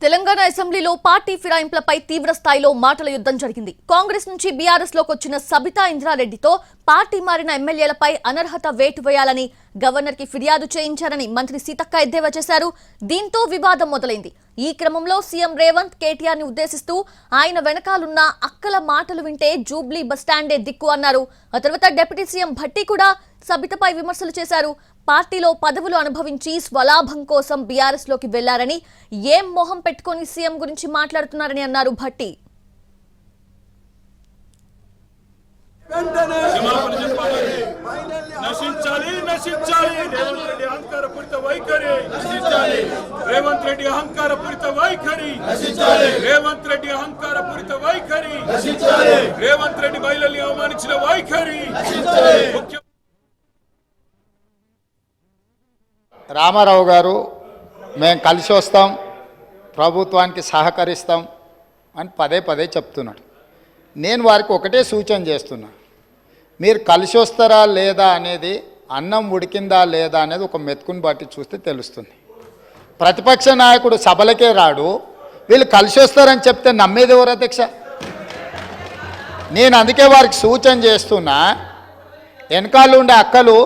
తెలంగాణ అసెంబ్లీలో పార్టీ ఫిరాయింపులపై తీవ్ర స్థాయిలో మాటల యుద్ధం జరిగింది. కాంగ్రెస్ నుంచి బీఆర్ఎస్ లోకి వచ్చిన సబితా ఇంద్రారెడ్డితో పార్టీ మారిన ఎమ్మెల్యేలపై అనర్హత వేటు వేయాలని గవర్నర్ కి ఫిర్యాదు చేయించారని మంత్రి సీతక్క ఎద్దేవా చేశారు. దీంతో వివాదం మొదలైంది. ఈ క్రమంలో సీఎం రేవంత్ కేటీఆర్ ని ఉద్దేశిస్తూ ఆయన వెనకాలన్న అక్కల మాటలు వింటే జూబ్లీ బస్టాండే దిక్కు అన్నారు. ఆ తర్వాత డిప్యూటీ సీఎం భట్టి కూడా సబితపై విమర్శలు చేశారు. పార్టీలో పదవులు అనుభవించి స్వలాభం కోసం బీఆర్ఎస్ లోకి వెళ్లారని, ఏం మొహం పెట్టుకొని సీఎం గురించి మాట్లాడుతున్నారని అన్నారు భట్టి. రేవంత్ రెడ్డి అహంకారపూరిత వైఖరి, రేవంత్ రెడ్డి మహిళల్ని అవమానించిన వైఖరి. రామారావు గారు మేము కలిసి వస్తాం, ప్రభుత్వానికి సహకరిస్తాం అని పదే పదే చెప్తున్నాడు. నేను వారికి ఒకటే సూచన చేస్తున్నా, మీరు కలిసి వస్తారా లేదా అనేది, అన్నం ఉడికిందా లేదా అనేది ఒక మెతుకుని బట్టి చూస్తే తెలుస్తుంది. ప్రతిపక్ష నాయకుడు సభలకే రాడు, వీళ్ళు కలిసి వస్తారని చెప్తే నమ్మేది ఎవరు అధ్యక్ష? నేను అందుకే వారికి సూచన చేస్తున్నా, వెనకాల ఉండే అక్కలు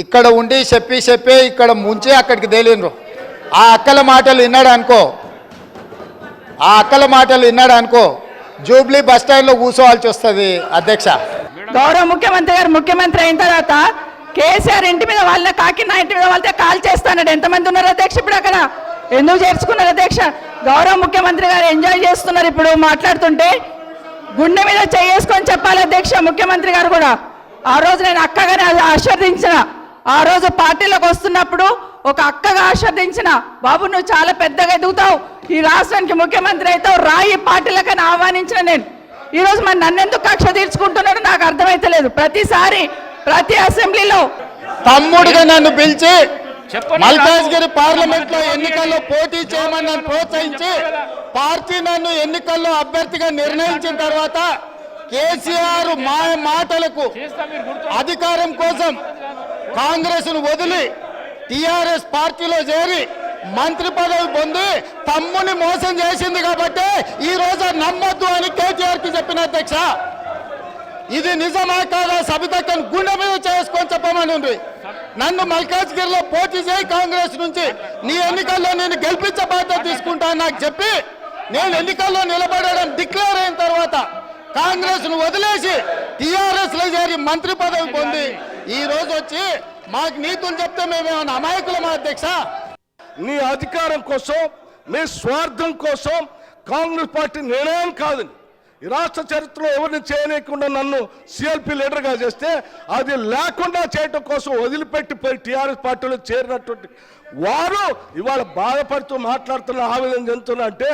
ఇక్కడ ఉండి చెప్పే ఇక్కడ ముంచి అక్కడికి తేలినరు. ఆ అక్కల మాటలు విన్నాడు అనుకో జూబ్లీ బస్టాండ్లో కూర్చోవాల్సి వస్తుంది అధ్యక్ష. గౌరవ ముఖ్యమంత్రి గారు ముఖ్యమంత్రి అయిన తర్వాత కేసీఆర్ ఇంటి మీద వాళ్ళ కాకి నా ఇంటి మీద వాళ్ళతో కాల్ చేస్తాడు. ఎంతమంది ఉన్నారు అధ్యక్ష? ఇప్పుడు అక్కడ ఎందుకు చేర్చుకున్నారు అధ్యక్ష? గౌరవ ముఖ్యమంత్రి గారు ఎంజాయ్ చేస్తున్నారు. ఇప్పుడు మాట్లాడుతుంటే గుండె మీద చేసుకొని చెప్పాలి అధ్యక్ష. ముఖ్యమంత్రి గారు కూడా ఆ రోజు నేను అక్కగానే ఆశీర్వదించిన, ఆ రోజు పార్టీలోకి వస్తున్నప్పుడు ఒక అక్కగా ఆశీర్వదించిన, బాబు నువ్వు చాలా పెద్దగా ఎదుగుతావు, ఈ రాష్ట్రానికి ముఖ్యమంత్రి అవుతావు, రాయి పార్టీలకని ఆహ్వానించిన నేను. ఈరోజు మరి నన్నెందుకు కక్ష తీర్చుకుంటున్నాడు నాకు అర్థమైతలేదు. ప్రతిసారి ప్రతి అసెంబ్లీలో తమ్ముడిగా నన్ను పిలిచి మల్కాజ్గిరి పార్లమెంట్ లో ఎన్నికల్లో పోటీ చేయమని నన్ను ప్రోత్సహించి పార్టీ నన్ను ఎన్నికల్లో అభ్యర్థిగా నిర్ణయించిన తర్వాత కేసీఆర్ మాటలకు అధికారం కోసం కాంగ్రెస్ ను వదిలి టీఆర్ఎస్ పార్టీలో చేరి మంత్రి పదవి పొంది తమ్ముని మోసం చేసింది కాబట్టి ఈ రోజు నమ్మొద్దు అని కేటీఆర్ కి చెప్పిన అధ్యక్ష. ఇది నిజమా కాదా సబితక్కను గుండె మీద చేసుకొని చెప్పమని ఉంది. నన్ను మల్కాజ్గిరిలో పోటీ చేయి కాంగ్రెస్ నుంచి, నీ ఎన్నికల్లో నేను గెలిపించే బాధ్యత తీసుకుంటా నాకు చెప్పి నేను ఎన్నికల్లో నిలబడడం డిక్లేర్ అయిన తర్వాత కాంగ్రెస్ ను వదిలేసి టీఆర్ఎస్ లో చేరి మంత్రి పదవి పొంది ఈ రోజు వచ్చి మాకు నీతులు చెప్తే మేమేమన్నా అమాయకులమా అధ్యక్ష? నీ అధికారం కోసం, మీ స్వార్థం కోసం కాంగ్రెస్ పార్టీ నిర్ణయం కాదు. ఈ రాష్ట్ర చరిత్రలో ఎవరిని చేయలేకుండా నన్ను సిఎల్పి లీడర్గా చేస్తే అది లేకుండా చేయటం కోసం వదిలిపెట్టి పోయి టీఆర్ఎస్ పార్టీలో చేరినటువంటి వారు ఇవాళ బాధపడుతూ మాట్లాడుతున్న, ఆవేదన చెందుతున్నా అంటే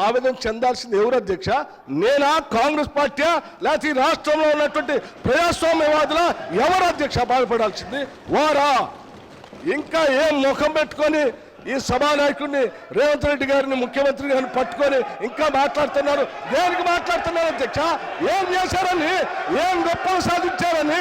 ఆవేదన చెందాల్సింది ఎవరు అధ్యక్ష? నేనా, కాంగ్రెస్ పార్టీ, లేకపోతే ఈ రాష్ట్రంలో ఉన్నటువంటి ప్రజాస్వామ్యవాదుల? ఎవరు అధ్యక్ష బాధపడాల్సింది? వారా? ఇంకా ఏం ముఖం పెట్టుకొని ఈ సభానాయకుడిని రేవంత్ రెడ్డి గారిని ముఖ్యమంత్రి గారిని పట్టుకొని ఇంకా మాట్లాడుతున్నారు. దేనికి మాట్లాడుతున్నారు అధ్యక్ష? ఏం చేశారని, ఏం గొప్పలు సాధించారని?